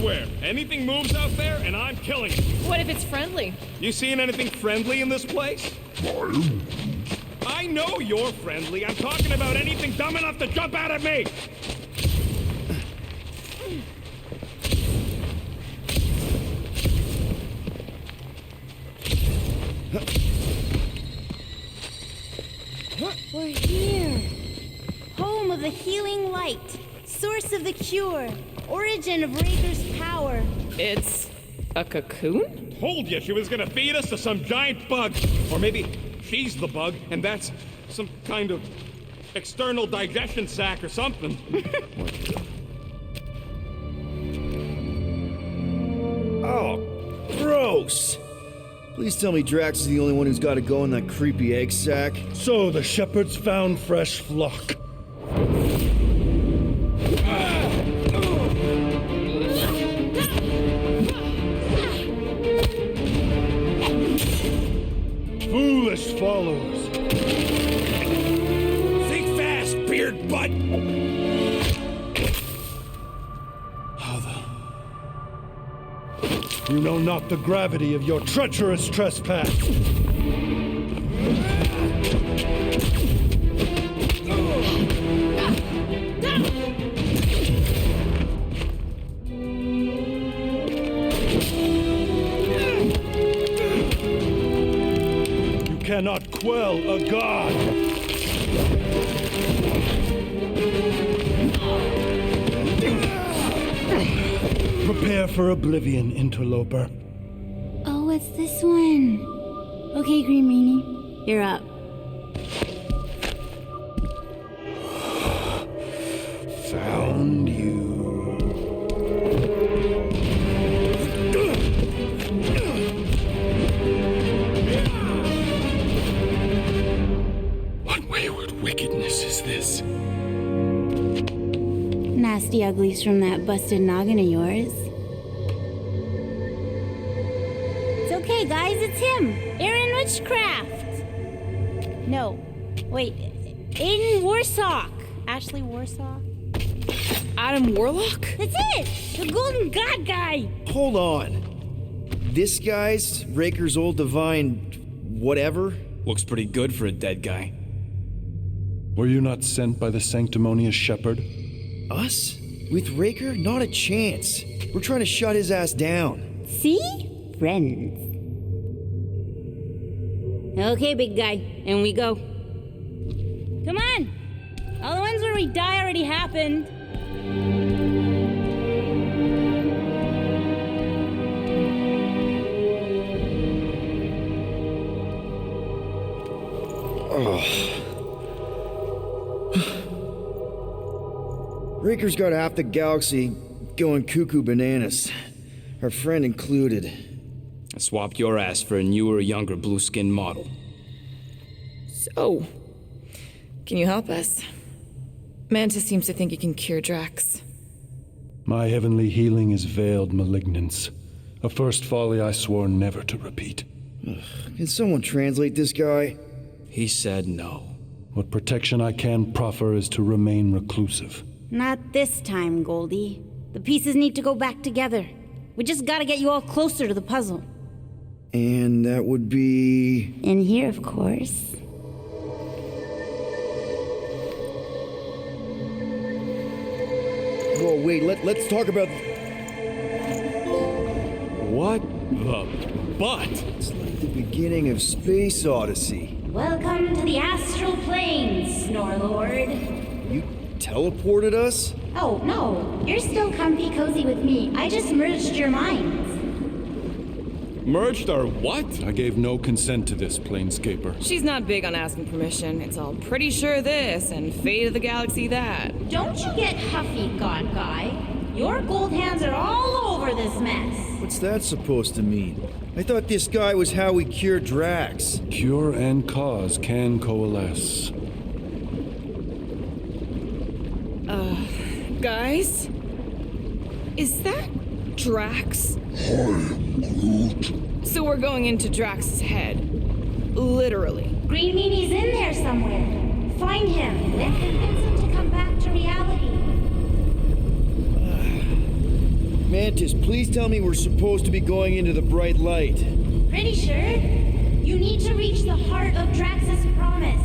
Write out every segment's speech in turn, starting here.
swear, anything moves out there and I'm killing it. What if it's friendly? You seeing anything friendly in this place? I know you're friendly. I'm talking about anything dumb enough to jump out at me. We're here. Home of the healing light. Source of the cure. Origin of Raker's power. It's a cocoon? Told you she was gonna feed us to some giant bug. Or maybe she's the bug, and that's some kind of external digestion sac or something. Oh, gross! Please tell me Drax is the only one who's got to go in that creepy egg sack. So the shepherds found fresh flock. Foolish followers. Think fast, beard butt! You know not the gravity of your treacherous trespass. You cannot quell a god. Prepare for oblivion, interloper. Oh, it's this one. Okay, Green Meanie, you're up. Found you. What wayward wickedness is this? Nasty uglies from that busted noggin of yours. It's okay, guys, it's him. Aaron Witchcraft. No, wait. Aiden Warsock. Ashley Warsaw. Adam Warlock? That's it! The Golden God guy! Hold on. This guy's Raker's old divine whatever? Looks pretty good for a dead guy. Were you not sent by the sanctimonious shepherd? Us? With Raker? Not a chance. We're trying to shut his ass down. See? Friends. Okay, big guy, and we go. Come on! All the ones where we die already happened. Raker's got half the galaxy going cuckoo bananas. Our friend included. I swapped your ass for a newer, younger blue-skinned model. So, can you help us? Mantis seems to think he can cure Drax. My heavenly healing is veiled malignance. A first folly I swore never to repeat. Can someone translate this guy? He said no. What protection I can proffer is to remain reclusive. Not this time, Goldie. The pieces need to go back together. We just gotta get you all closer to the puzzle. And that would be... In here, of course. Whoa, wait, let's talk about... What the butt? It's like the beginning of Space Odyssey. Welcome to the astral planes, Snorlord. You teleported us? Oh, no. You're still comfy cozy with me. I just merged your minds. Merged our what? I gave no consent to this, Planescaper. She's not big on asking permission. It's all pretty sure this and fate of the galaxy that. Don't you get huffy, God Guy. Your gold hands are all over this mess. What's that supposed to mean? I thought this guy was how we cured Drax. Cure and cause can coalesce. Guys? Is that Drax? So we're going into Drax's head. Literally. Green Meanie's in there somewhere. Find him, then convince him to come back to reality. Mantis, please tell me we're supposed to be going into the bright light. Pretty sure? You need to reach the heart of Drax's promise.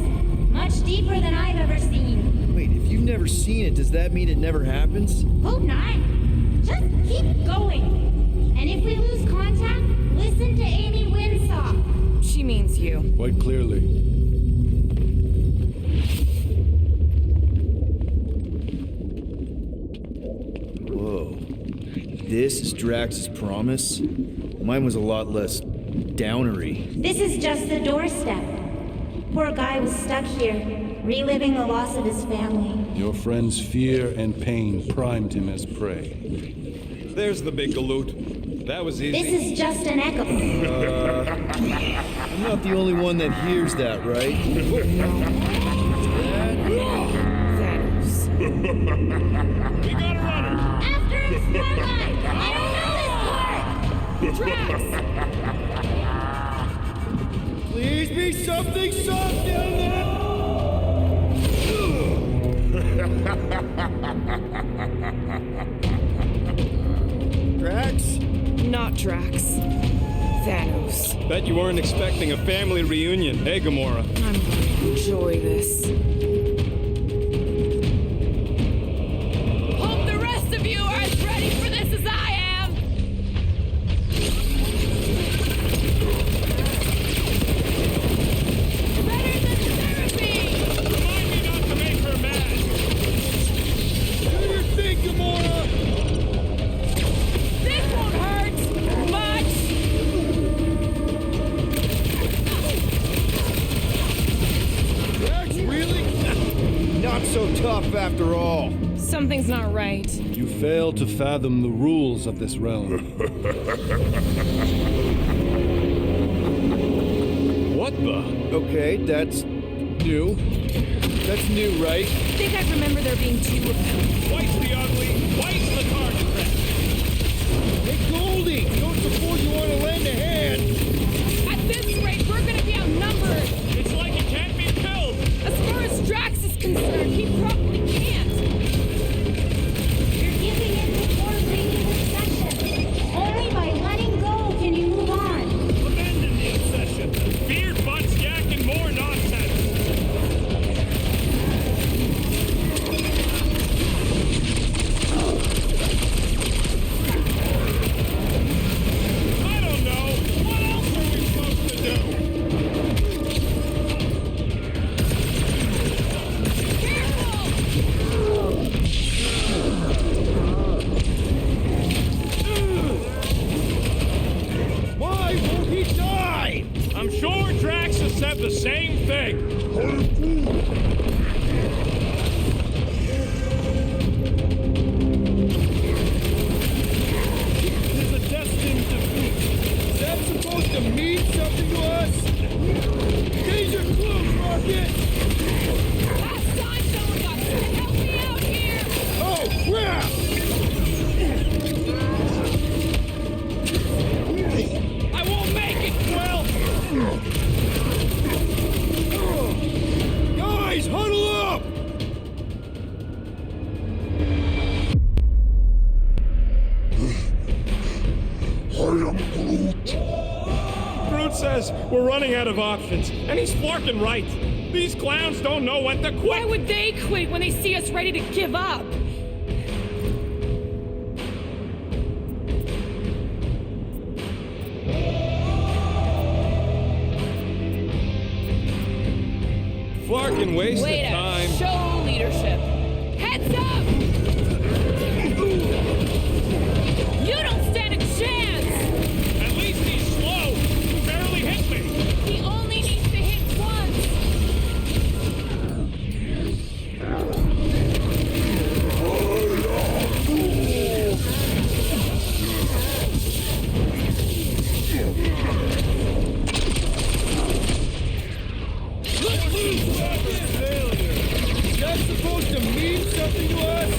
Much deeper than I've ever seen. Wait, if you've never seen it, does that mean it never happens? Hope not. Just keep going. And if we lose contact, listen to Amy Winsaw. She means you. Quite clearly. Whoa. This is Drax's promise? Mine was a lot less downery. This is just the doorstep. Poor guy was stuck here, reliving the loss of his family. Your friend's fear and pain primed him as prey. There's the big galoot. That was easy. This is just an echo. I'm not the only one that hears that, right? Thanos. We got a runner. After him, Starlight! I don't know this part! Drax! Please be something soft down there! Drax? Not Drax. Thanos. Bet you weren't expecting a family reunion, hey, Gamora? I'm gonna enjoy this. Hope the rest of you are as ready for this as I am! Better than therapy! Remind me not to make her mad. Do your thing, Gamora! This won't hurt much! Drax, really? Not so tough after all. Something's not right. You fail to fathom the rules of this realm. What the? Okay, that's new. That's new, right? I think I remember there being two of them. Twice the ugly, twice the target practice. Hey, Goldie! Don't suppose you want to lend a hand? At this rate, we're gonna be outnumbered! It's like he can't be killed. As far as Drax is concerned, he probably can't. You're giving in before breaking obsession. Only by letting go can you move on. Abandon the obsession. Beard butts yakking more nonsense. I don't know. What else are we supposed to do? Why won't he die? I'm sure Drax has said the same thing. This is a destined defeat. Is that supposed to mean something to us? These are clues, Rocket! Last time someone got to help me out here! Oh, crap! I won't make it, Quill. Guys, huddle up! Groot says we're running out of options, and he's fucking right. These clowns don't know when to Why quit. would they quit when they see us ready to give up? Fucking waste Way of to time. show leadership. Heads up! You don't stand a chance! At least he's slow. He barely hit me. He only needs to hit once! Is that supposed to mean something to us?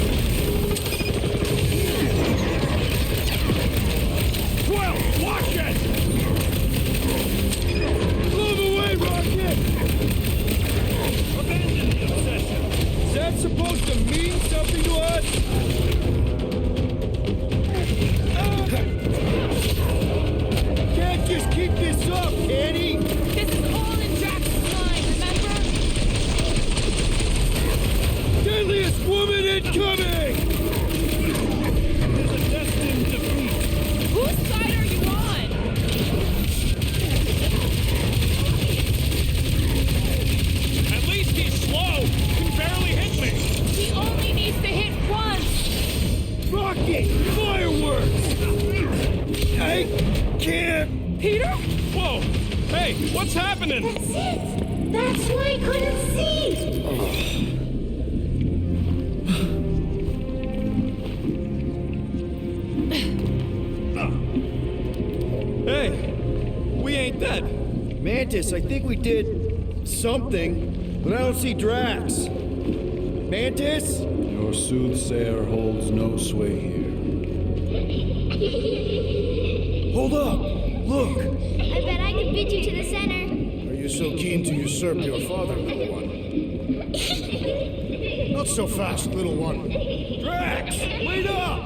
Quill, watch it. Move away, Rocket! Abandon the obsession. Is that supposed to mean something to us? That's it! That's why I couldn't see! Hey, we ain't dead. Mantis, I think we did something, but I don't see Drax. Mantis? Your soothsayer holds no sway here. Hold up! Look! I bet I could beat you to the center. Are you so keen to usurp your father, little one? Not so fast, little one. Drax! Wait up!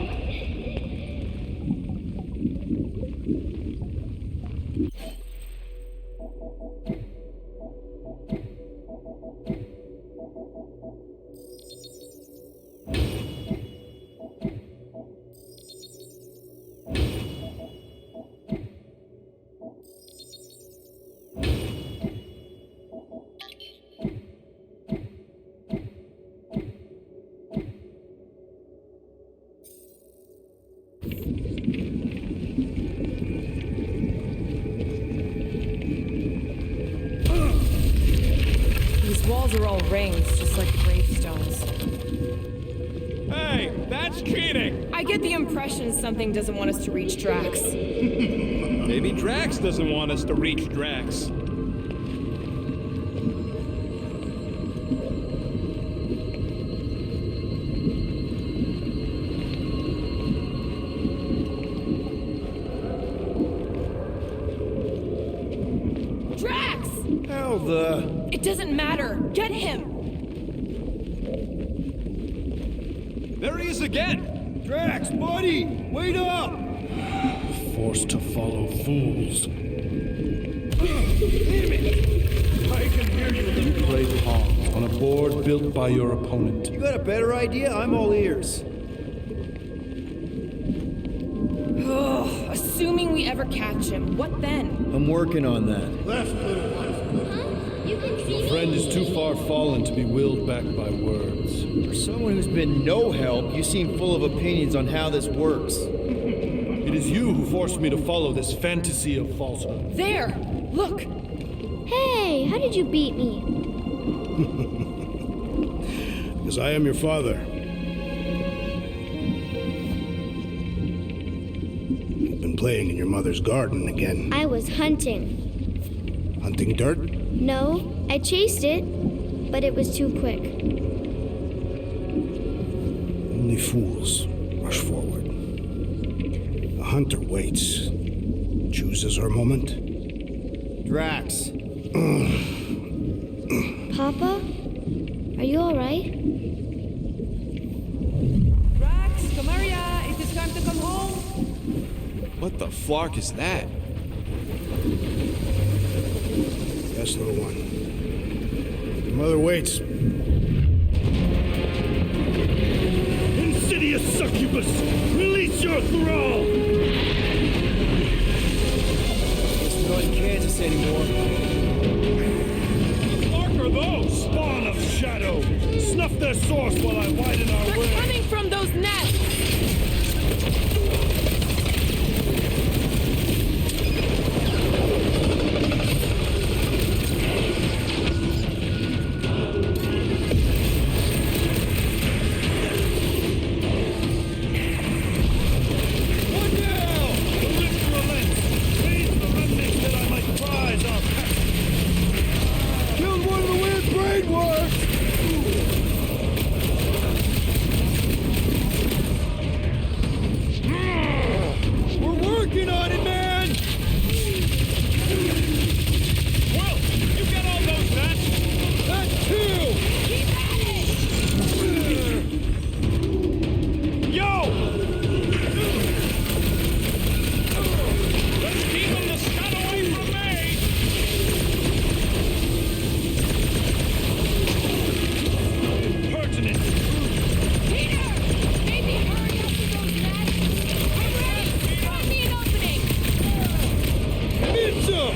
These walls are all rings, just like the gravestones. Hey, that's cheating. I get the impression something doesn't want us to reach Drax. Maybe Drax doesn't want us to reach Drax. Drax! How the... It doesn't matter. Get him! There he is again. Drax, buddy! Wait up! Forced to follow fools. Damn it! I can hear you. You play pawns on a board built by your opponent. You got a better idea? I'm all ears. Ugh, assuming we ever catch him, what then? I'm working on that. Huh? You can see me? Friend is too far fallen to be willed back by words. For someone who's been no help, you seem full of opinions on how this works. It is you who forced me to follow this fantasy of falsehood. There! Look! Hey, how did you beat me? Because I am your father. You've been playing in your mother's garden again. I was hunting. Hunting dirt? No, I chased it, but it was too quick. Only fools rush forward. A hunter waits. Chooses her moment. Drax. Papa? Are you alright? Drax, come here, it is time to come home. What the flark is that? Yes, little one. Your mother waits. Insidious succubus! Release your thrall! Guess we're not in Kansas anymore. What are those? Spawn of shadow! Snuff their source while I widen our They're way! coming from those nests! What now? The lift relents! Raise the remnants that I might prize our past! Killed one of the weird brainworms! We're working on it, man! Well, you get all those nuts. That too! Yo! Let's keep them the scud away from me. Pertinent! Peter! Maybe hurry up with those nests! I'm ready! Find me an opening! Need some!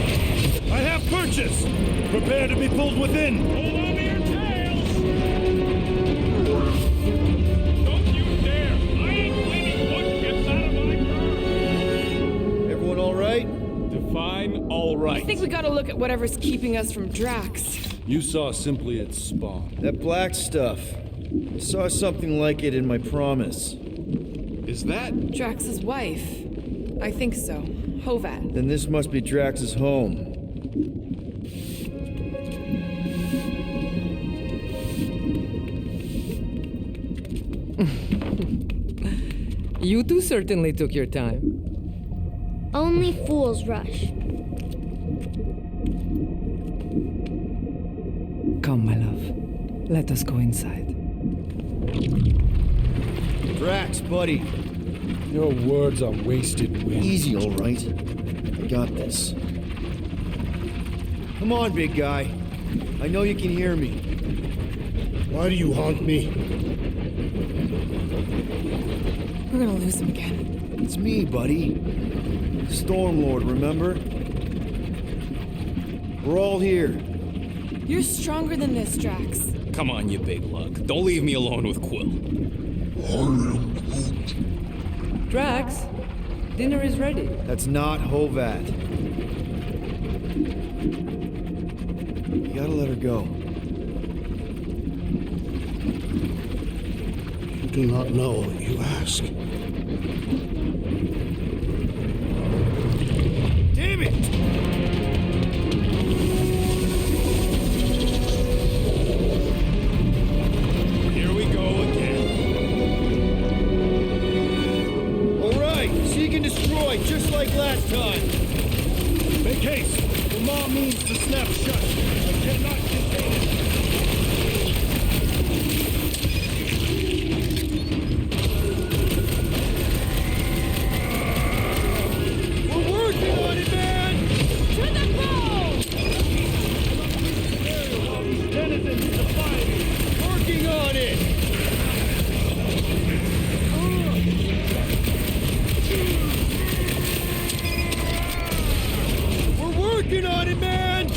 I have purchase! Prepare to be pulled within! Hold on to your tails. Don't you dare. I ain't cleaning wood chips out of my car. Everyone all right? Defy fine, all right. I think we gotta look at whatever's keeping us from Drax. You saw simply its spawn. That black stuff. I saw something like it in my promise. Is that? Drax's wife. I think so. Hovat. Then this must be Drax's home. You two certainly took your time. Only fools rush. Come, my love. Let us go inside. Drax, buddy. Your words are wasted wind. Easy, all right. I got this. Come on, big guy. I know you can hear me. Why do you haunt me? We're gonna lose him again. It's me, buddy. Stormlord, remember? We're all here. You're stronger than this, Drax. Come on, you big lug. Don't leave me alone with Quill. Drax, dinner is ready. That's not Hovat. You gotta let her go. You do not know what you ask. Damn it! Here we go again. All right, seek and destroy, just like last time. Make haste! The law means to snap shut. I cannot contain it. We're working on it, man! To the bone! Denizens defy me! Working on it! We're working on it, man!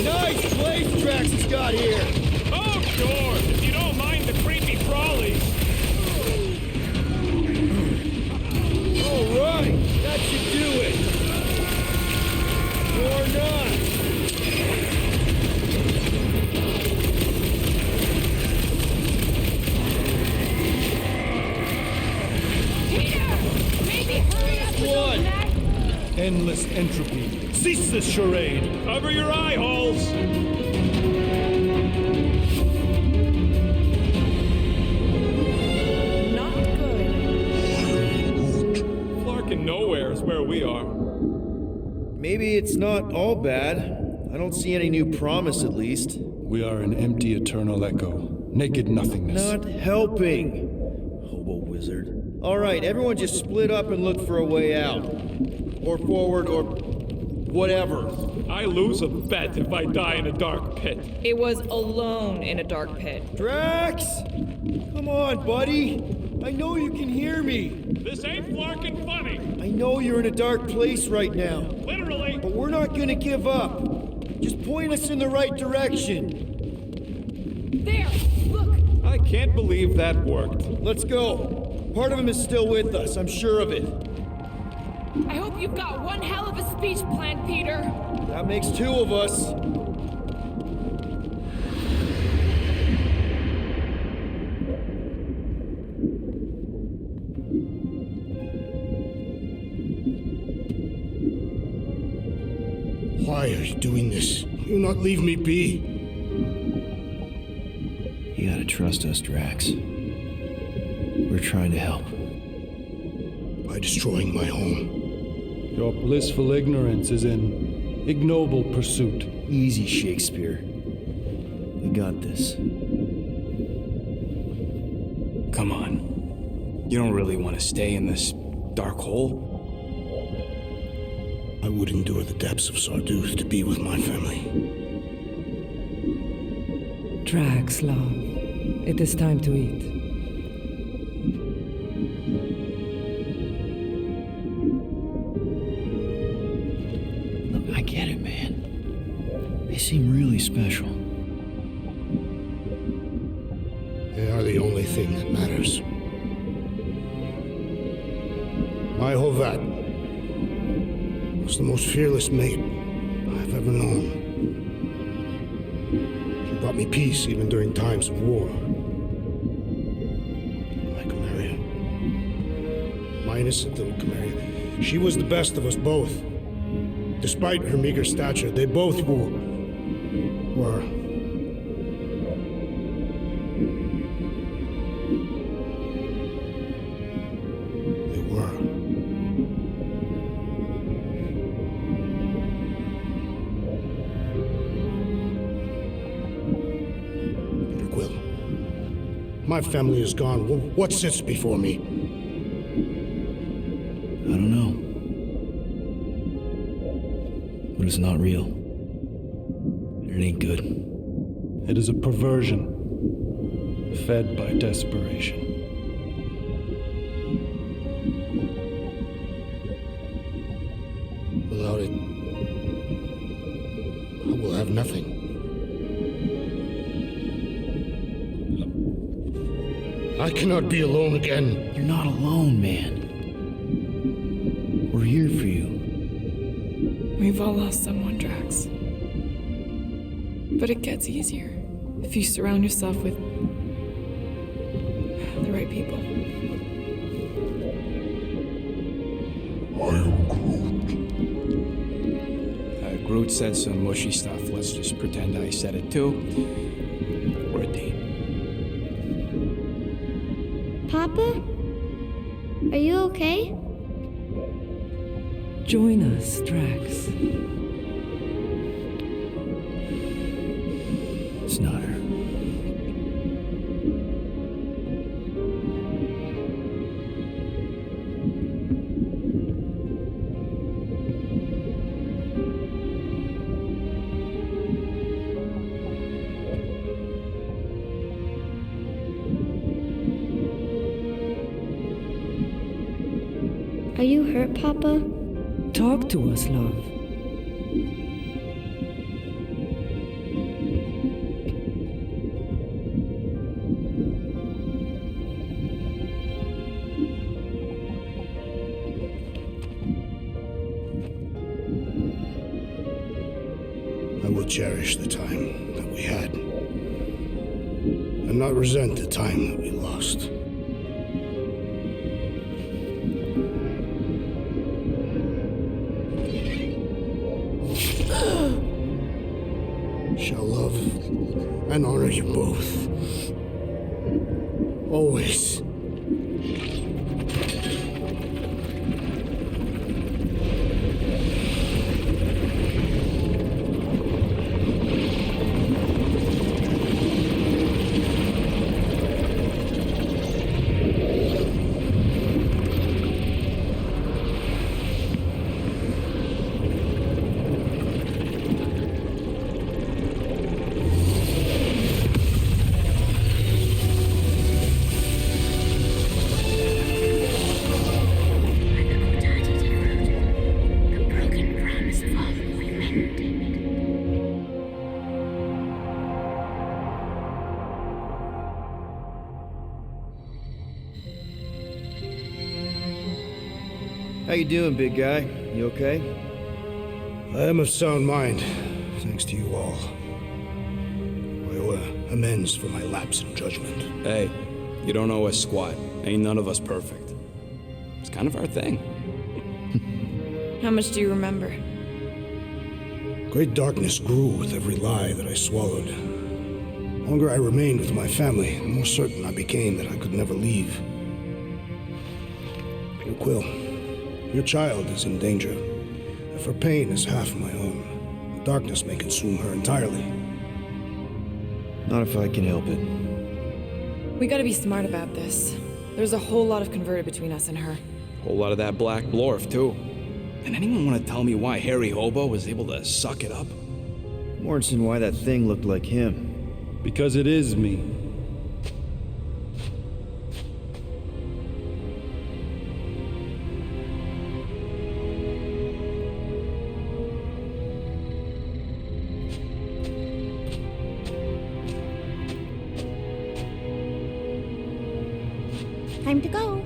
Nice place Drax has got here! Oh, sure. If you don't mind the creepy crawlies. All right, that should do it. Or not. Peter! Maybe hurry up with One. those mag- Endless entropy. Cease this charade. Cover your eye holes. Not good. Flarkin' nowhere is where we are. Maybe it's not all bad. I don't see any new promise, at least. We are an empty eternal echo. Naked nothingness. Not helping. Hobo wizard. All right, everyone just split up and look for a way out. Or forward, or whatever. I lose a bet if I die in a dark pit. It was alone in a dark pit. Drax! Come on, buddy. I know you can hear me. This ain't Flarkin' funny. I know you're in a dark place right now. Literally. But we're not gonna give up. Just point us in the right direction. There! Look! I can't believe that worked. Let's go. Part of him is still with us, I'm sure of it. I hope you've got one hell of a speech planned, Peter. That makes two of us. Why are you doing this? You not leave me be. You gotta trust us, Drax. We're trying to help. By destroying my home. Your blissful ignorance is an ignoble pursuit. Easy, Shakespeare. We got this. Come on. You don't really want to stay in this dark hole? I would endure the depths of Sarduth to be with my family. Drax, love. It is time to eat. Look, I get it, man. They seem really special. They are the only thing that matters. My Hovat was the most fearless mate I've ever known. She brought me peace even during times of war. My Camarilla. My innocent little Camarilla. She was the best of us both. Despite her meager stature, they both were. My family is gone. What sits before me? I don't know. But it's not real. It ain't good. It is a perversion, fed by desperation. Without it, I will have nothing. I cannot be alone again. You're not alone, man. We're here for you. We've all lost someone, Drax. But it gets easier if you surround yourself with the right people. I am Groot. Groot said some mushy stuff. Let's just pretend I said it too. We're a team. Papa? Are you okay? Join us, Drax. It's not her. Are you hurt, Papa? Talk to us, love. I will cherish the time that we had, and not resent the time that we lost. Shall love and honor you both. Always. How you doing, big guy? You okay? I am of sound mind, thanks to you all. I owe amends for my lapse in judgment. Hey, you don't owe us squat. Ain't none of us perfect. It's kind of our thing. How much do you remember? Great darkness grew with every lie that I swallowed. The longer I remained with my family, the more certain I became that I could never leave. Your Quill, your child is in danger. If her pain is half my own, the darkness may consume her entirely. Not if I can help it. We gotta be smart about this. There's a whole lot of converted between us and her. Whole lot of that black blorf, too. And anyone want to tell me why Harry Hobo was able to suck it up? Morrison, why that thing looked like him. Because it is me. Time to go.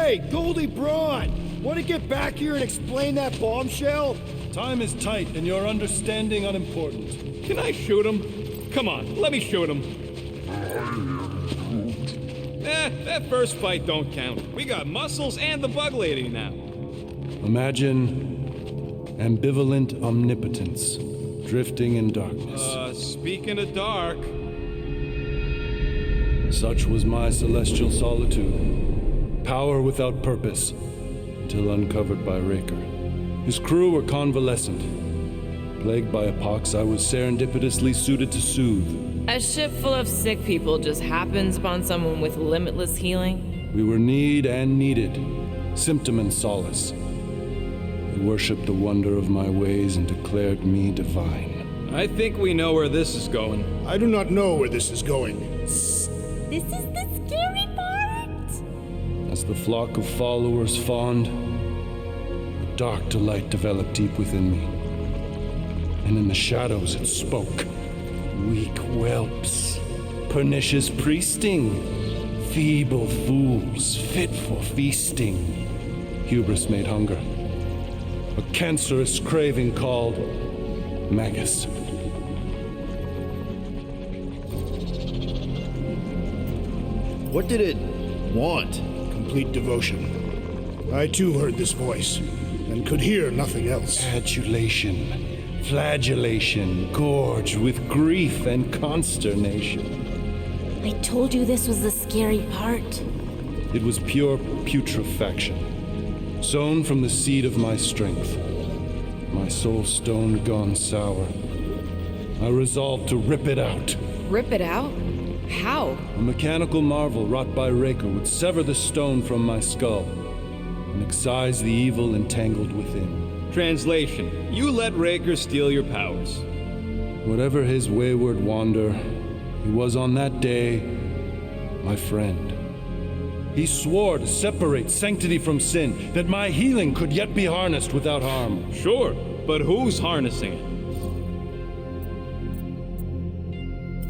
Hey, Goldie Braun! Want to get back here and explain that bombshell? Time is tight and your understanding unimportant. Can I shoot him? Come on, let me shoot him. That first fight don't count. We got Muscles and the bug lady now. Imagine ambivalent omnipotence, drifting in darkness. Speaking of dark... Such was my celestial solitude. Power without purpose, till uncovered by Raker. His crew were convalescent. Plagued by a pox, I was serendipitously suited to soothe. A ship full of sick people just happens upon someone with limitless healing. We were need and needed, symptom and solace. They worshipped the wonder of my ways and declared me divine. I think we know where this is going. I do not know where this is going. This is the scary part. As the flock of followers fawned, a dark delight developed deep within me. And in the shadows it spoke. Weak whelps, pernicious priesting, feeble fools fit for feasting. Hubris made hunger. A cancerous craving called Magus. What did it want? Complete devotion. I too heard this voice, and could hear nothing else. Adulation, flagellation, gorged with grief and consternation. I told you this was the scary part. It was pure putrefaction, sown from the seed of my strength. My soul stone gone sour. I resolved to rip it out. Rip it out? How? A mechanical marvel wrought by Raker would sever the stone from my skull and excise the evil entangled within. Translation: you let Raker steal your powers. Whatever his wayward wander, he was on that day my friend. He swore to separate sanctity from sin, that my healing could yet be harnessed without harm. Sure, but who's harnessing it?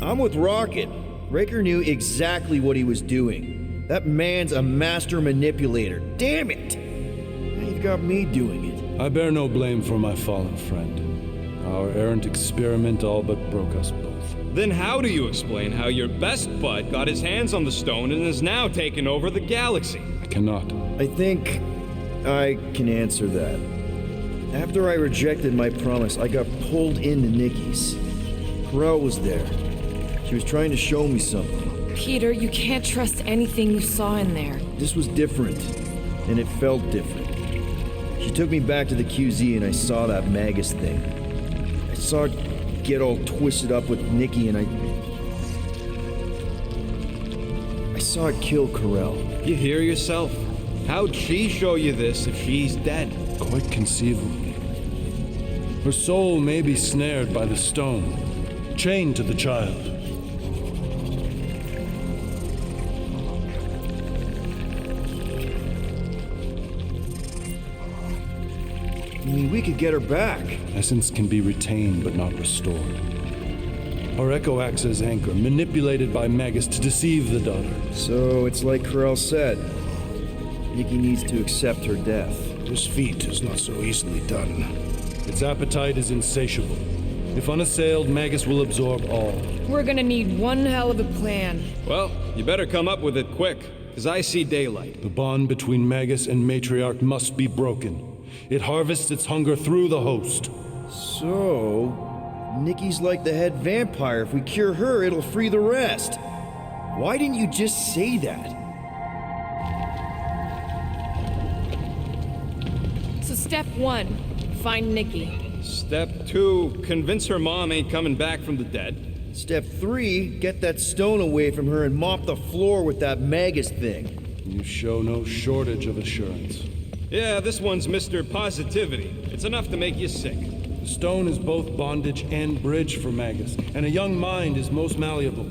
I'm with Rocket. Raker knew exactly what he was doing. That man's a master manipulator. Damn it! Now you've got me doing it. I bear no blame for my fallen friend. Our errant experiment all but broke us both. Then how do you explain how your best bud got his hands on the stone and is now taking over the galaxy? I cannot. I think I can answer that. After I rejected my promise, I got pulled into Nikki's. Corel was there. She was trying to show me something. Peter, you can't trust anything you saw in there. This was different, and it felt different. She took me back to the QZ and I saw that Magus thing. I saw it get all twisted up with Nikki and I saw it kill Corel. You hear yourself? How'd she show you this if she's dead? Quite conceivably. Her soul may be snared by the stone, chained to the child. I mean, we could get her back. Essence can be retained but not restored. Our echo acts as anchor, manipulated by Magus to deceive the daughter. So it's like Corel said. Nikki needs to accept her death. This feat is not so easily done. Its appetite is insatiable. If unassailed, Magus will absorb all. We're gonna need one hell of a plan. Well, you better come up with it quick, because I see daylight. The bond between Magus and Matriarch must be broken. It harvests its hunger through the host. So, Nikki's like the head vampire. If we cure her, it'll free the rest. Why didn't you just say that? So step 1, find Nikki. Step 2, convince her mom ain't coming back from the dead. Step 3, get that stone away from her and mop the floor with that Magus thing. You show no shortage of assurance. Yeah, this one's Mr. Positivity. It's enough to make you sick. The stone is both bondage and bridge for Magus, and a young mind is most malleable.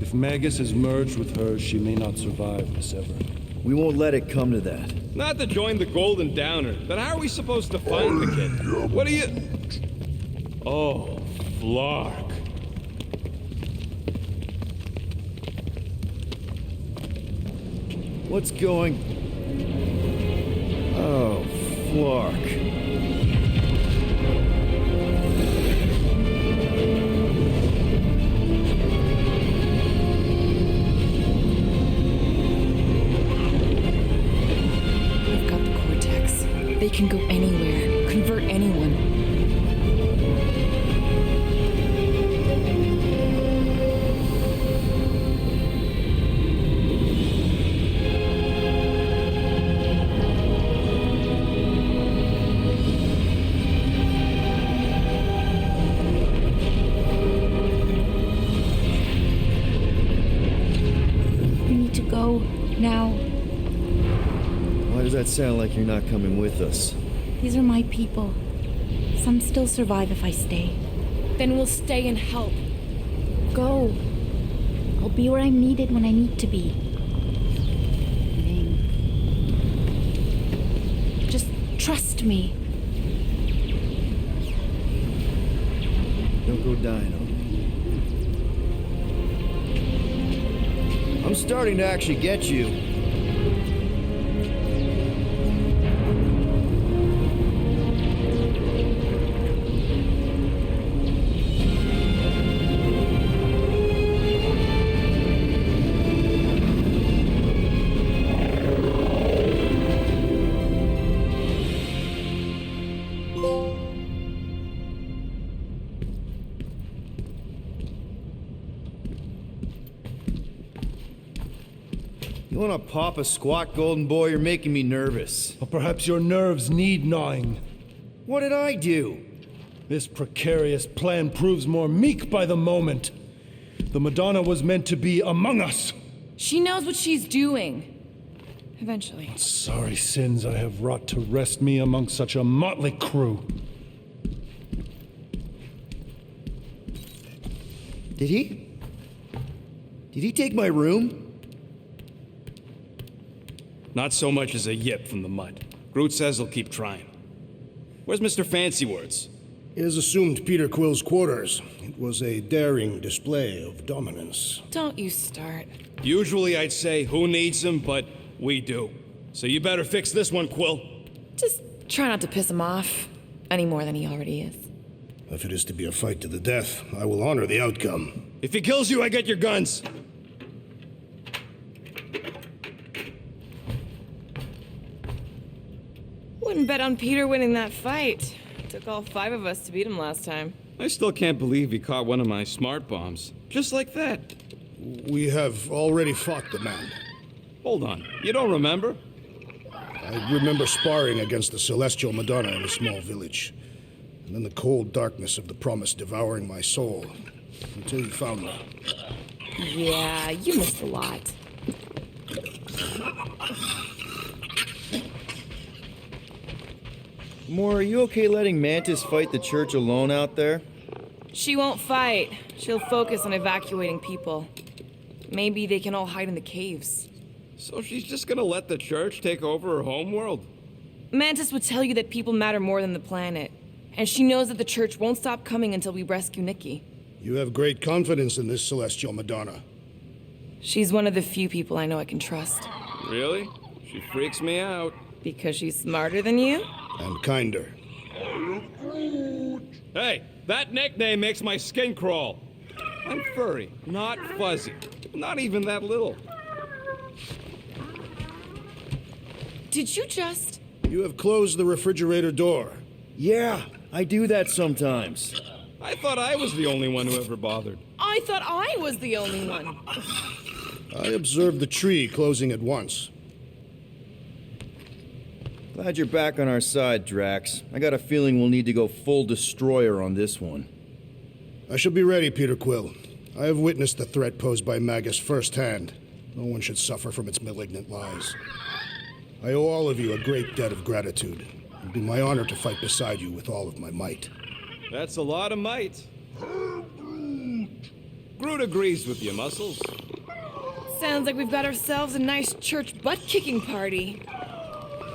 If Magus is merged with hers, she may not survive the severing. We won't let it come to that. Not to join the Golden Downer, but how are we supposed to find the kid? What are you... Oh, Flark. What's going... Clark. We've got the Cortex. They can go anywhere, convert anyone. We need to go now. Why does that sound like you're not coming with us? These are my people. Some still survive if I stay. Then we'll stay and help. Go. I'll be where I'm needed when I need to be. Just trust me. Don't go dying on me. I'm starting to actually get you. You wanna pop a squat, golden boy? You're making me nervous. Or perhaps your nerves need gnawing. What did I do? This precarious plan proves more meek by the moment. The Madonna was meant to be among us. She knows what she's doing. Eventually. Sorry sins I have wrought to wrest me among such a motley crew. Did he? Did he take my room? Not so much as a yip from the mud. Groot says he'll keep trying. Where's Mr. Fancy Words? It is assumed Peter Quill's quarters. It was a daring display of dominance. Don't you start. Usually I'd say, who needs him, but we do. So you better fix this one, Quill. Just try not to piss him off any more than he already is. If it is to be a fight to the death, I will honor the outcome. If he kills you, I get your guns. Wouldn't bet on Peter winning that fight. Took all 5 of us to beat him last time. I still can't believe he caught one of my smart bombs. Just like that. We have already fought the man. Hold on, you don't remember? I remember sparring against the Celestial Madonna in a small village. And then the cold darkness of the promise devouring my soul. Until you found me. Yeah, you missed a lot. Moore, are you okay letting Mantis fight the church alone out there? She won't fight. She'll focus on evacuating people. Maybe they can all hide in the caves. So she's just gonna let the church take over her homeworld? Mantis would tell you that people matter more than the planet. And she knows that the church won't stop coming until we rescue Nikki. You have great confidence in this Celestial Madonna. She's one of the few people I know I can trust. Really? She freaks me out. Because she's smarter than you? And kinder. Hey, that nickname makes my skin crawl. I'm furry, not fuzzy. Not even that little. Did you just... You have closed the refrigerator door. Yeah, I do that sometimes. I thought I was the only one who ever bothered. I thought I was the only one. I observed the tree closing at once. Glad you're back on our side, Drax. I got a feeling we'll need to go full destroyer on this one. I shall be ready, Peter Quill. I have witnessed the threat posed by Magus firsthand. No one should suffer from its malignant lies. I owe all of you a great debt of gratitude. It would be my honor to fight beside you with all of my might. That's a lot of might. Groot agrees with you, Muscles. Sounds like we've got ourselves a nice church butt-kicking party.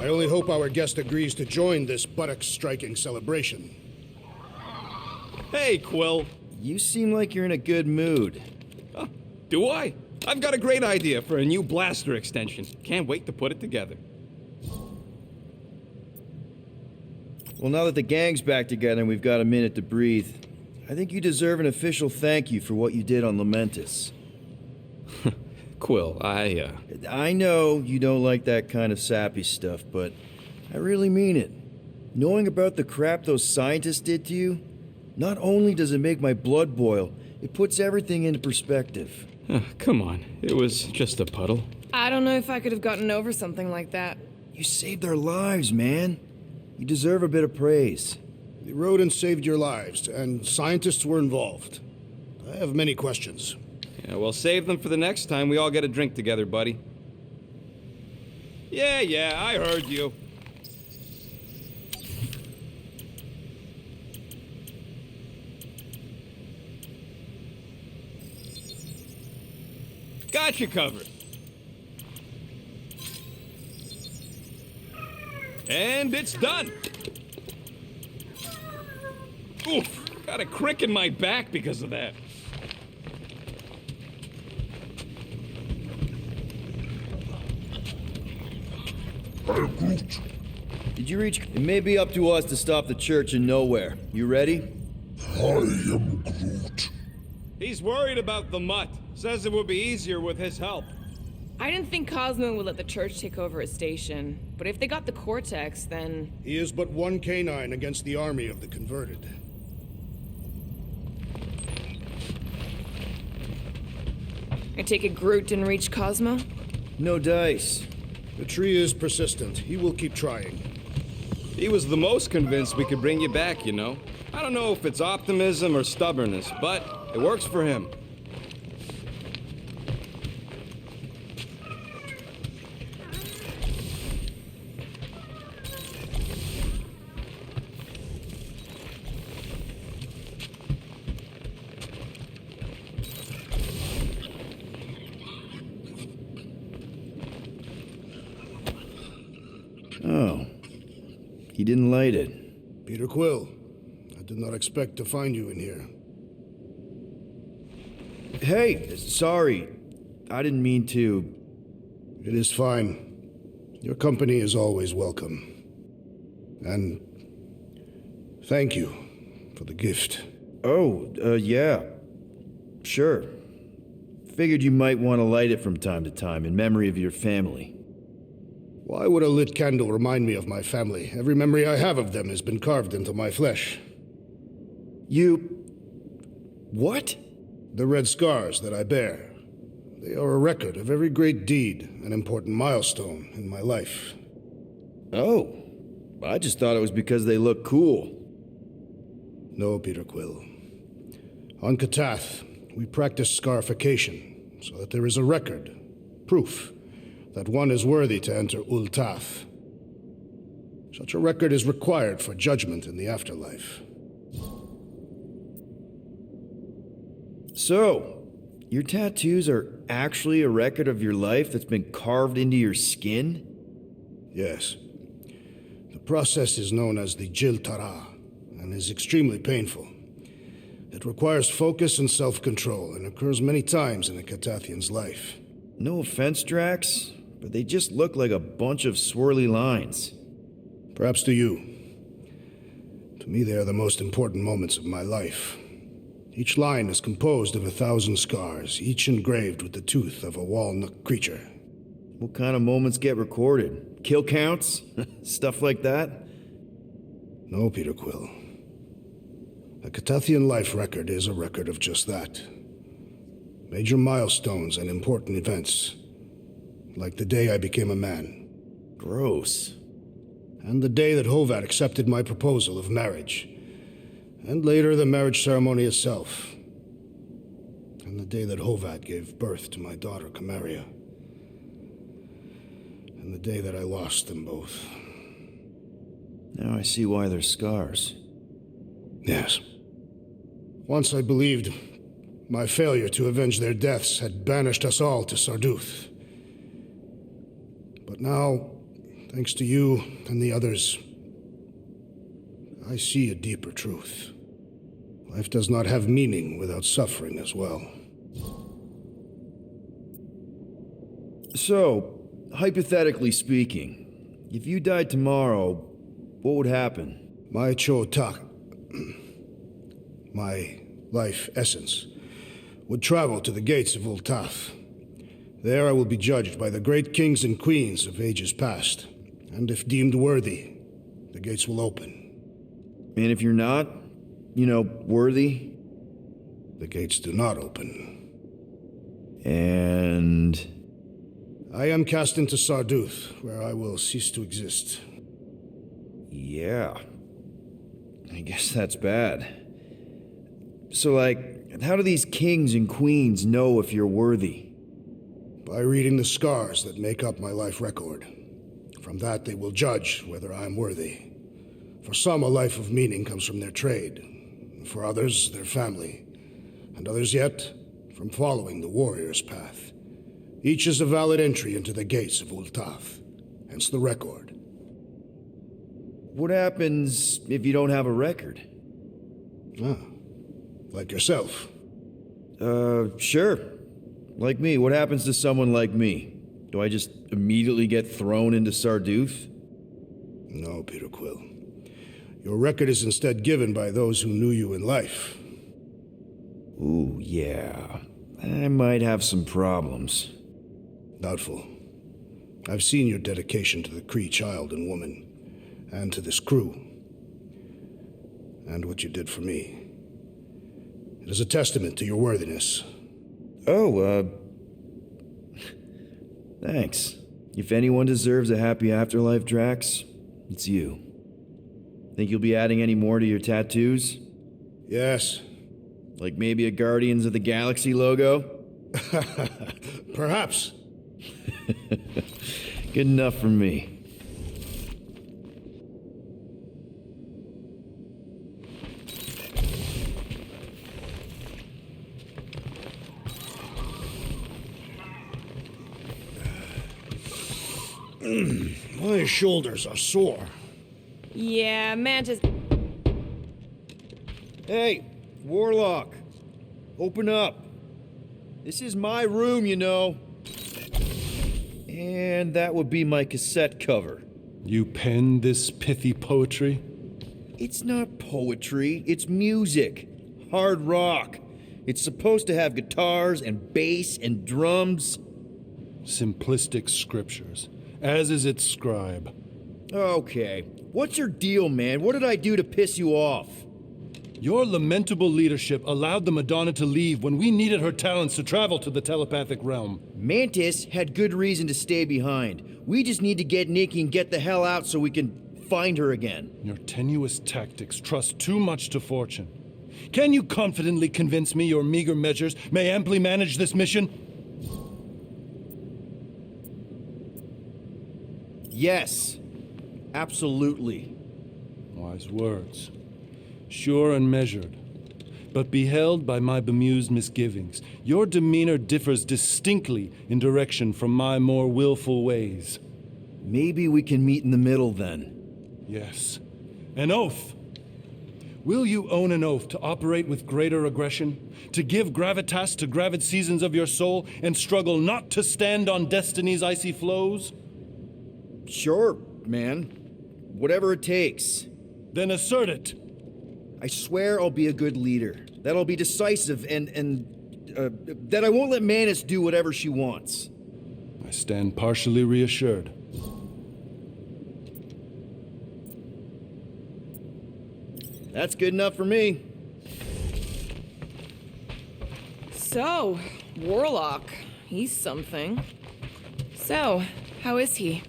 I only hope our guest agrees to join this buttocks-striking celebration. Hey, Quill. You seem like you're in a good mood. Do I? I've got a great idea for a new blaster extension. Can't wait to put it together. Well, now that the gang's back together and we've got a minute to breathe, I think you deserve an official thank you for what you did on Lamentus. Quill, I know you don't like that kind of sappy stuff, but I really mean it. Knowing about the crap those scientists did to you, not only does it make my blood boil, it puts everything into perspective. Come on, it was just a puddle. I don't know if I could have gotten over something like that. You saved our lives, man. You deserve a bit of praise. The rodents saved your lives, and scientists were involved. I have many questions. Yeah, well, save them for the next time we all get a drink together, buddy. Yeah, I heard you. Got you covered. And it's done. Oof, got a crick in my back because of that. Did you reach? It may be up to us to stop the church in nowhere. You ready? I am Groot. He's worried about the mutt. Says it would be easier with his help. I didn't think Cosmo would let the church take over his station, but if they got the Cortex, then... He is but one canine against the army of the converted. I take it Groot didn't reach Cosmo? No dice. The tree is persistent. He will keep trying. He was the most convinced we could bring you back, you know. I don't know if it's optimism or stubbornness, but it works for him. Oh. He didn't light it. Peter Quill, I did not expect to find you in here. Hey, sorry. I didn't mean to. It is fine. Your company is always welcome. And thank you for the gift. Oh, yeah. Sure. Figured you might want to light it from time to time in memory of your family. Why would a lit candle remind me of my family? Every memory I have of them has been carved into my flesh. You... what? The red scars that I bear. They are a record of every great deed, an important milestone in my life. Oh. I just thought it was because they look cool. No, Peter Quill. On Katath, we practice scarification, so that there is a record, proof, that one is worthy to enter Ultath. Such a record is required for judgment in the afterlife. So, your tattoos are actually a record of your life that's been carved into your skin? Yes. The process is known as the Jil Tara, and is extremely painful. It requires focus and self-control, and occurs many times in a Katathian's life. No offense, Drax, but they just look like a bunch of swirly lines. Perhaps to you. To me, they are the most important moments of my life. Each line is composed of 1,000 scars, each engraved with the tooth of a walnut creature. What kind of moments get recorded? Kill counts? Stuff like that? No, Peter Quill. A Katathian life record is a record of just that. Major milestones and important events. Like the day I became a man. Gross. And the day that Hovat accepted my proposal of marriage. And later the marriage ceremony itself. And the day that Hovat gave birth to my daughter, Camaria. And the day that I lost them both. Now I see why they're scars. Yes. Once I believed my failure to avenge their deaths had banished us all to Sarduth. But now, thanks to you and the others, I see a deeper truth. Life does not have meaning without suffering as well. So, hypothetically speaking, if you died tomorrow, what would happen? My Chotak, my life essence, would travel to the gates of Ultath. There I will be judged by the great kings and queens of ages past, and if deemed worthy, the gates will open. And if you're not, worthy? The gates do not open. And... I am cast into Sarduth, where I will cease to exist. Yeah. I guess that's bad. So, how do these kings and queens know if you're worthy? By reading the scars that make up my life record. From that they will judge whether I am worthy. For some, a life of meaning comes from their trade. For others, their family. And others yet, from following the warrior's path. Each is a valid entry into the gates of Ultath. Hence the record. What happens if you don't have a record? Like yourself. Sure. Like me. What happens to someone like me? Do I just immediately get thrown into Sarduth? No, Peter Quill. Your record is instead given by those who knew you in life. Ooh, yeah. I might have some problems. Doubtful. I've seen your dedication to the Kree child and woman, and to this crew. And what you did for me. It is a testament to your worthiness. Oh, thanks. If anyone deserves a happy afterlife, Drax, it's you. Think you'll be adding any more to your tattoos? Yes. Like maybe a Guardians of the Galaxy logo? Perhaps. Good enough for me. My shoulders are sore. Yeah, Mantis. Hey, Warlock. Open up. This is my room, And that would be my cassette cover. You penned this pithy poetry? It's not poetry, it's music. Hard rock. It's supposed to have guitars and bass and drums. Simplistic scriptures, as is its scribe. Okay. What's your deal, man? What did I do to piss you off? Your lamentable leadership allowed the Madonna to leave when we needed her talents to travel to the telepathic realm. Mantis had good reason to stay behind. We just need to get Nikki and get the hell out so we can find her again. Your tenuous tactics trust too much to fortune. Can you confidently convince me your meager measures may amply manage this mission? Yes. Absolutely. Wise words. Sure and measured, but beheld by my bemused misgivings, your demeanor differs distinctly in direction from my more willful ways. Maybe we can meet in the middle then. Yes. An oath. Will you own an oath to operate with greater aggression, to give gravitas to gravid seasons of your soul, and struggle not to stand on destiny's icy flows? Sure, man. Whatever it takes. Then assert it. I swear I'll be a good leader. That I'll be decisive and that I won't let Mantis do whatever she wants. I stand partially reassured. That's good enough for me. So, Warlock. He's something. So, how is he?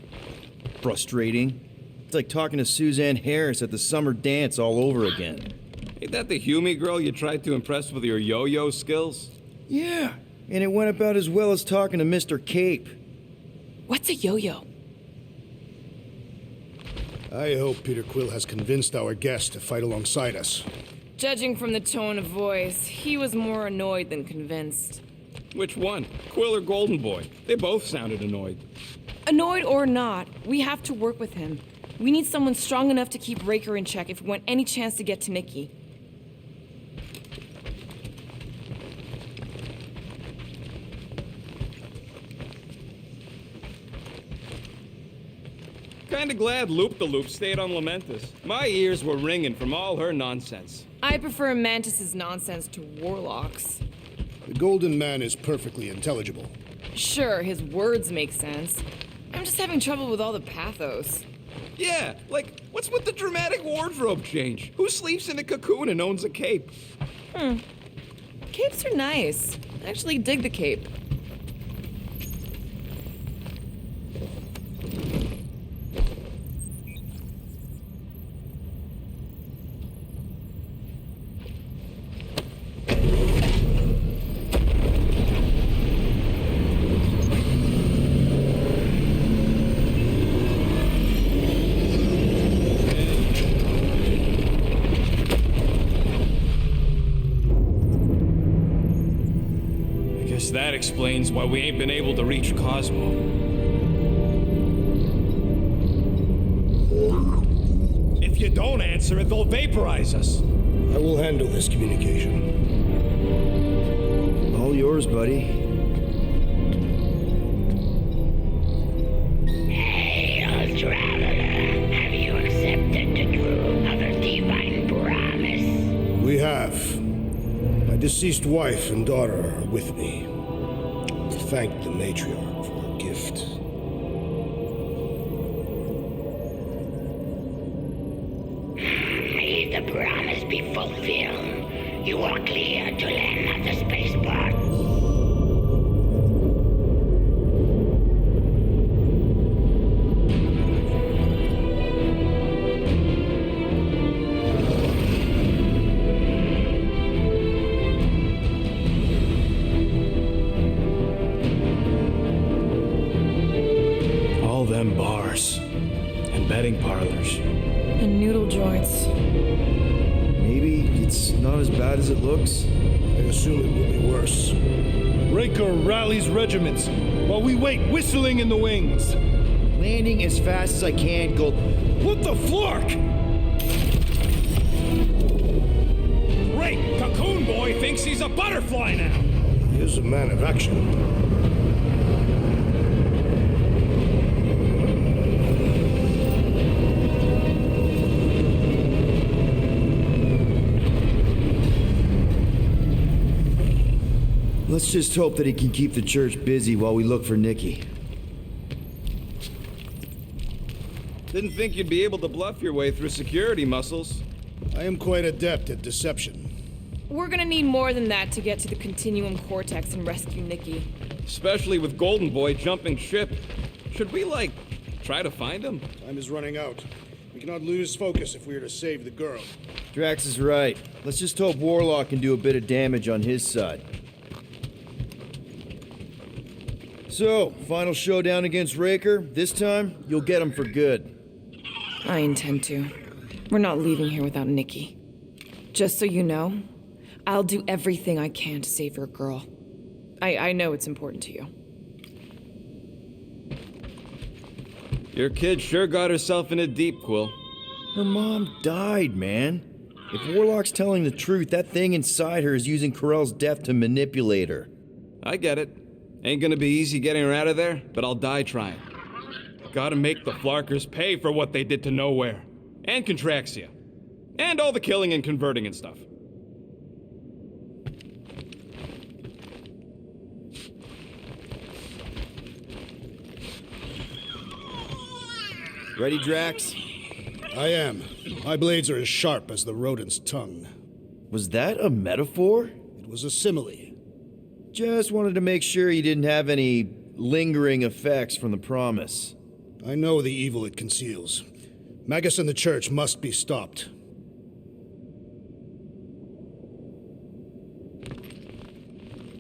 Frustrating. It's like talking to Suzanne Harris at the summer dance all over again. Ain't that the Hume girl you tried to impress with your yo-yo skills? Yeah, and it went about as well as talking to Mr. Cape. What's a yo-yo? I hope Peter Quill has convinced our guest to fight alongside us. Judging from the tone of voice, he was more annoyed than convinced. Which one? Quill or Golden Boy? They both sounded annoyed. Annoyed or not, we have to work with him. We need someone strong enough to keep Raker in check if we want any chance to get to Nikki. kinda glad Loop-the-Loop stayed on Lamentus. My ears were ringing from all her nonsense. I prefer Mantis's nonsense to Warlock's. The Golden Man is perfectly intelligible. Sure, his words make sense. I'm just having trouble with all the pathos. Yeah, like, what's with the dramatic wardrobe change? Who sleeps in a cocoon and owns a cape? Capes are nice. I actually dig the cape. That explains why we ain't been able to reach Cosmo. If you don't answer it, they'll vaporize us. I will handle this communication. All yours, buddy. Hey, old traveler, have you accepted the truth of a divine promise? We have. My deceased wife and daughter are with me. To thank the matriarch for her gift. May the promise be fulfilled. You are clear to land at the spaceport. All them bars and betting parlors. And noodle joints. Maybe it's not as bad as it looks. I assume it will be worse. Raker rallies regiments while we wait whistling in the wings. Landing as fast as I can, Gold. What the flark? Great! Cocoon Boy thinks he's a butterfly now! He is a man of action. Let's just hope that he can keep the church busy while we look for Nikki. Didn't think you'd be able to bluff your way through security muscles. I am quite adept at deception. We're gonna need more than that to get to the Continuum Cortex and rescue Nikki. Especially with Golden Boy jumping ship. Should we, like, try to find him? Time is running out. We cannot lose focus if we are to save the girl. Drax is right. Let's just hope Warlock can do a bit of damage on his side. So, final showdown against Raker. This time, you'll get him for good. I intend to. We're not leaving here without Nikki. Just so you know, I'll do everything I can to save your girl. I know it's important to you. Your kid sure got herself in a deep, Quill. Her mom died, man. If Warlock's telling the truth, that thing inside her is using Corell's death to manipulate her. I get it. Ain't gonna be easy getting her out of there, but I'll die trying. Gotta make the Flarkers pay for what they did to Nowhere. And Contraxia. And all the killing and converting and stuff. Ready, Drax? I am. My blades are as sharp as the rodent's tongue. Was that a metaphor? It was a simile. Just wanted to make sure you didn't have any lingering effects from the promise. I know the evil it conceals. Magus and the church must be stopped.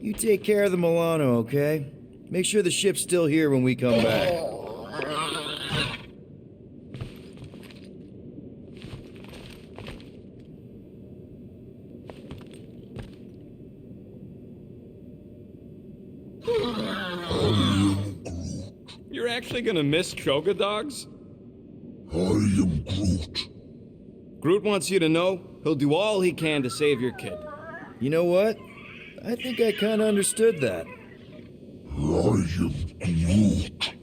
You take care of the Milano, okay? Make sure the ship's still here when we come back. You're actually gonna miss Choga dogs? I am Groot. Groot wants you to know he'll do all he can to save your kid. You know what? I think I kinda understood that. I am Groot.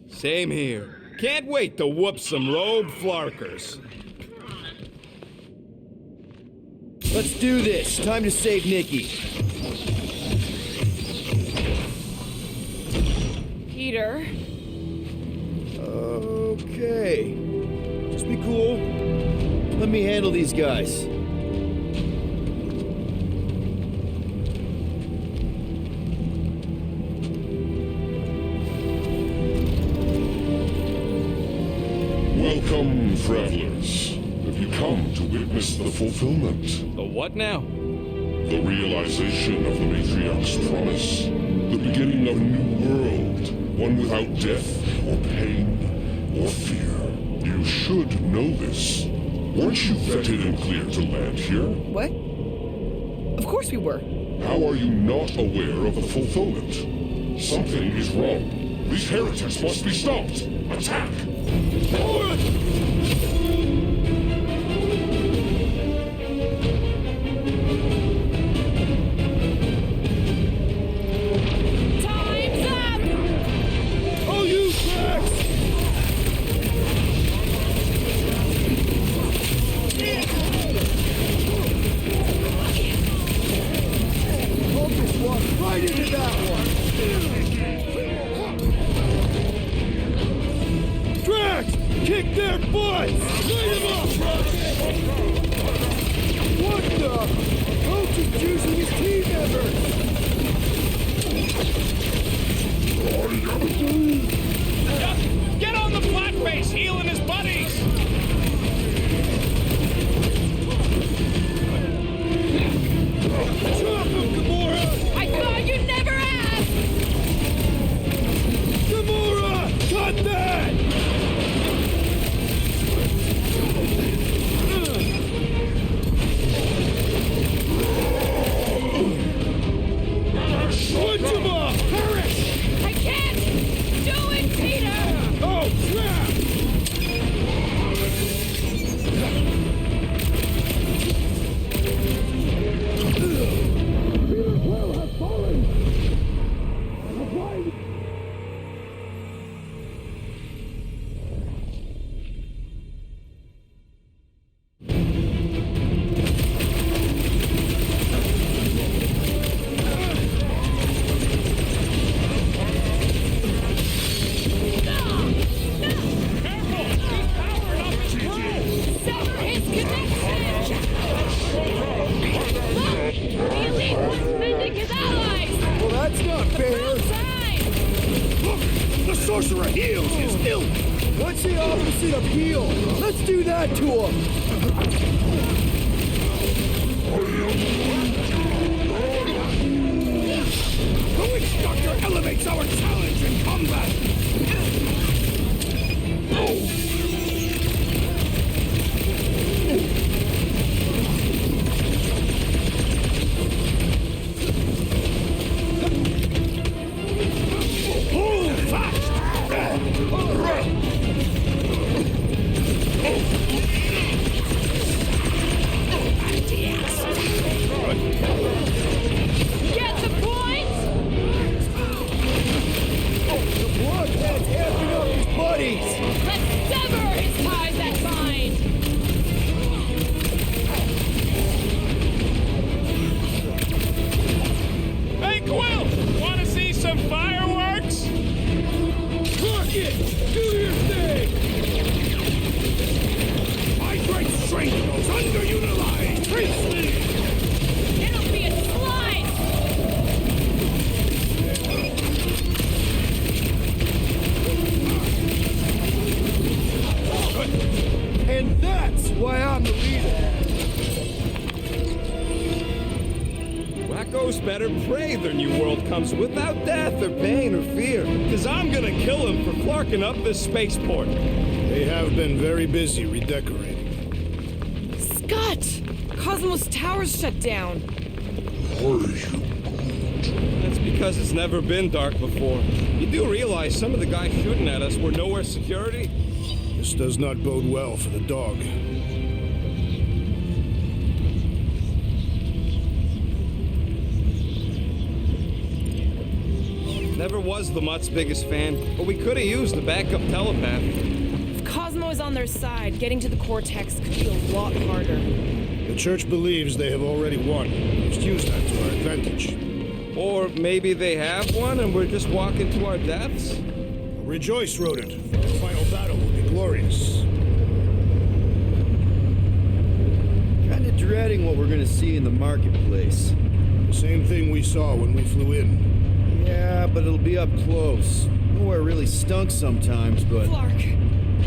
Same here. Can't wait to whoop some rogue flarkers. Let's do this. Time to save Nikki. Peter. Okay. Just be cool. Let me handle these guys. Welcome, travelers. Have you come to witness the fulfillment? The what now? The realization of the Matriarch's promise? The beginning of a new world, one without death, or pain, or fear. You should know this. Weren't you vetted and cleared to land here? What? Of course we were. How are you not aware of the fulfillment? Something is wrong. These heretics must be stopped. Attack! Time's up! Oh, you cracks! Focus walk right into that one. Drax! Kick their butts! Light them up! What the? Coach is juicing his team members! Get on the flatface, healing his buddies! Drop him, Gamora! I thought you'd never ask! Gamora! Cut that! Punch him off! Perish! I can't do it, Peter! Oh, crap! Sever his connection! Look! The elite was defending his allies! Well, that's not fair! Outside! Look! The sorcerer heals his illness! What's the opposite of heal? Let's do that to him! The witch doctor elevates our challenge in combat! Hold fast! Get the point? The bloodhead's amping up his buddies! Let's sever his ties that bind! Hey, Quill! Wanna see some fireworks? Rocket! Do your thing! My great strength goes underutilized! Priestly! It'll be a slide! And that's why I'm the leader! Wacko's better pray their new world comes without death or pain or fear. Cause I'm gonna kill him for flarking up this spaceport. They have been very busy redecorating. Scott! Cosmos Tower's shut down. That's because it's never been dark before. You do realize some of the guys shooting at us were nowhere security? This does not bode well for the dog. Never was the Mutt's biggest fan, but we could have used a backup telepath. If Cosmo is on their side, getting to the Cortex could be a lot harder. The Church believes they have already won. Let's use that to our advantage. Or maybe they have won and we're just walking to our deaths? Rejoice, Rodent. The final battle will be glorious. Kinda dreading what we're gonna see in the marketplace. The same thing we saw when we flew in. Yeah, but it'll be up close. Nowhere really stunk sometimes, but... Clark!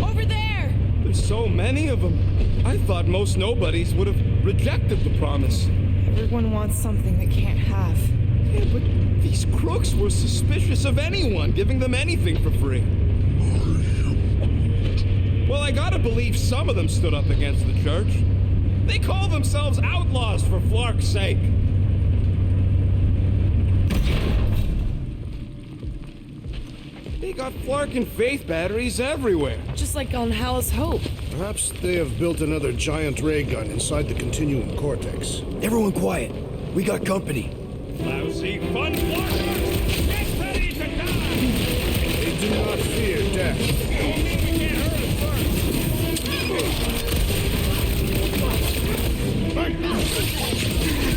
Over there! There's so many of them. I thought most nobodies would have rejected the promise. Everyone wants something they can't have. Yeah, but these crooks were suspicious of anyone giving them anything for free. Well, I gotta believe some of them stood up against the Church. They call themselves outlaws for Flark's sake. They got Flark and Faith batteries everywhere. Just like on Hal's Hope. Perhaps they have built another giant ray gun inside the Continuum Cortex. Everyone quiet. We got company. Lousy fun Flarkers! Get ready to die! They do not fear death.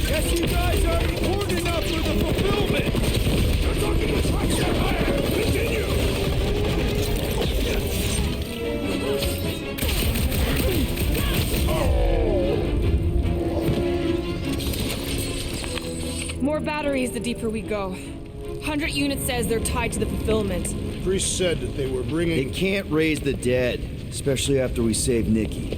Guess you guys are important enough for the fulfillment! You're talking with traction higher! Continue! More batteries the deeper we go. 100 units says they're tied to the fulfillment. Priest said that they were They bringing... can't raise the dead, especially after we save Nikki.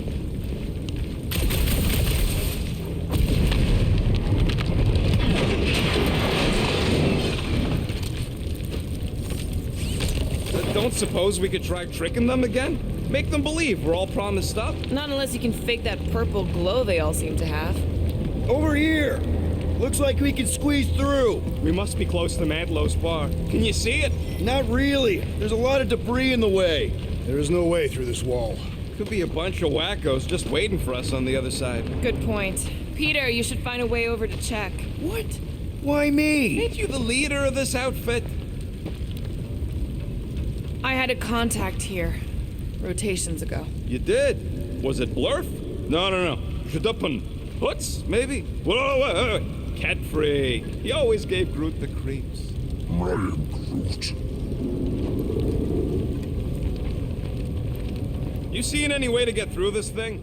Don't suppose we could try tricking them again? Make them believe we're all promised up? Not unless you can fake that purple glow they all seem to have. Over here! Looks like we can squeeze through. We must be close to Mantlow's bar. Can you see it? Not really. There's a lot of debris in the way. There is no way through this wall. Could be a bunch of wackos just waiting for us on the other side. Good point. Peter, you should find a way over to check. What? Why me? Ain't you the leader of this outfit? I had a contact here. Rotations ago. You did? Was it Blurf? No. Shadupin. Hoots, maybe? Whoa. Cat free. He always gave Groot the creeps. I am Groot. You seen any way to get through this thing?